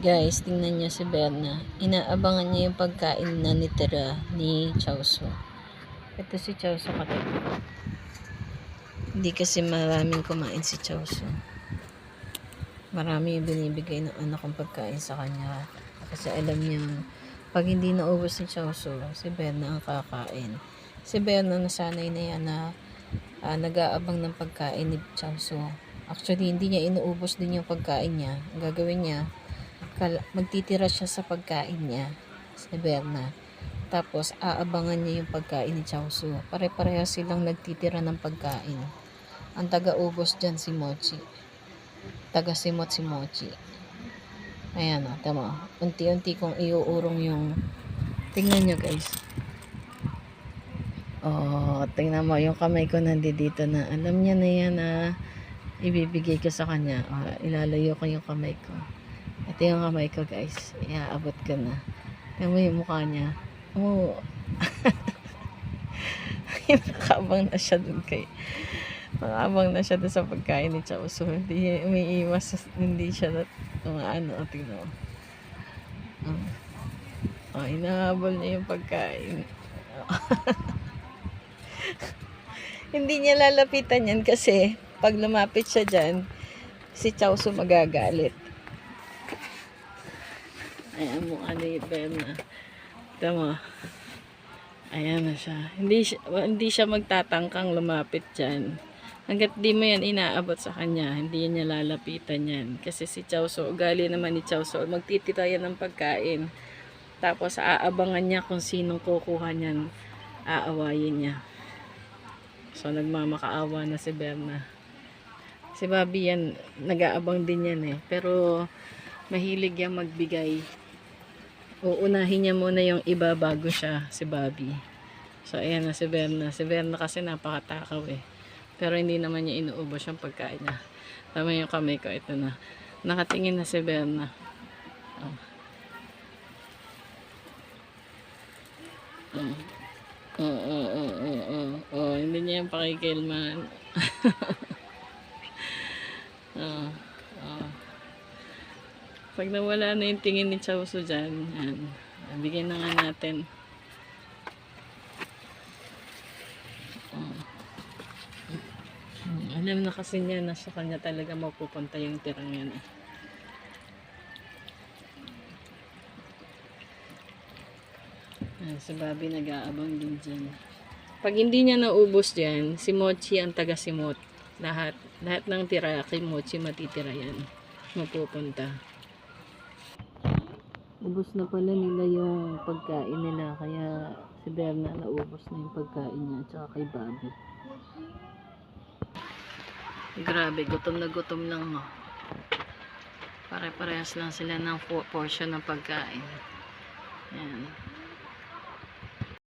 Guys, tingnan niyo si Berna. Inaabangan niya yung pagkain na nitira ni Chauso. Ito si Chauso kapatid. Hindi kasi maraming kumain si Chauso. Marami yung binibigay ng anak kong pagkain sa kanya. Kasi alam niya, pag hindi naubos ni Chauso, si Berna ang kakain. Si Berna nasanay na yan na nag-aabang ng pagkain ni Chauso. Actually, hindi niya inuubos din yung pagkain niya. Ang gagawin niya, magtitira siya sa pagkain niya, si Berna. Tapos, aabangan niya yung pagkain ni Chauso. Pare-pareha silang nagtitira ng pagkain. Ang taga-ubos dyan si Mochi. Taga-simot si Mochi. Ayan o, tama. Unti-unti kong iuurong yung... Tingnan nyo guys. Oh, tingnan mo, yung kamay ko nandito na. Alam niya na yan na ibibigay ko sa kanya. Oh, ilalayo ko yung kamay ko. Ito yung kamay ko guys. Iaabot ko na. Tingnan mo yung mukha niya. Oh. Nakabang na siya dun kay... Nakabang na siya dun sa pagkain ni Chauso. Hindi umiiwas. Hindi siya na... ano, tingnan mo. Oh, inahabol niya yung pagkain. Hindi niya lalapitan yan kasi pag lumapit siya dyan, si Chauso magagalit. Ayan mo, ano yung Berna. Tama. Ayan na siya. Hindi siya magtatangkang lumapit dyan. Hanggat di mo yan inaabot sa kanya, hindi niya lalapitan yan. Kasi si Chauso, ugali naman ni Chauso, magtitira yan ng pagkain. Tapos aabangan niya kung sinong kukuha niyan, aawayin niya. So nagmamakaawa na si Berna. Si Bobby yan, nag-aabang din yan eh. Pero mahilig yan magbigay. Uunahin niya muna yung iba bago siya, si Bobby. So ayan na si Berna. Si Berna kasi napakatakaw eh. Pero hindi naman niya inuubos yung pagkain niya. Tama yung kamay ko, ito na. Nakatingin na si Berna. Hindi niya yung pakikilman. Pag nawala na yung tingin ni Chauso dyan, yan. Bigyan na nga natin. Alam na kasi niya na sa kanya talaga mapupunta yung tirang yan eh. Si Bobby nag-aabang din dyan. Pag hindi niya naubos dyan, si Mochi ang taga-simot. Lahat ng tira kay Mochi matitira yan. Mapupunta. Ubos na pala nila yung pagkain nila. Kaya si Berna naubos na yung pagkain niya. Tsaka kay Bobby. Grabe, gutom na gutom lang. Oh. Pare-parehas lang sila ng portion ng pagkain. Ayan.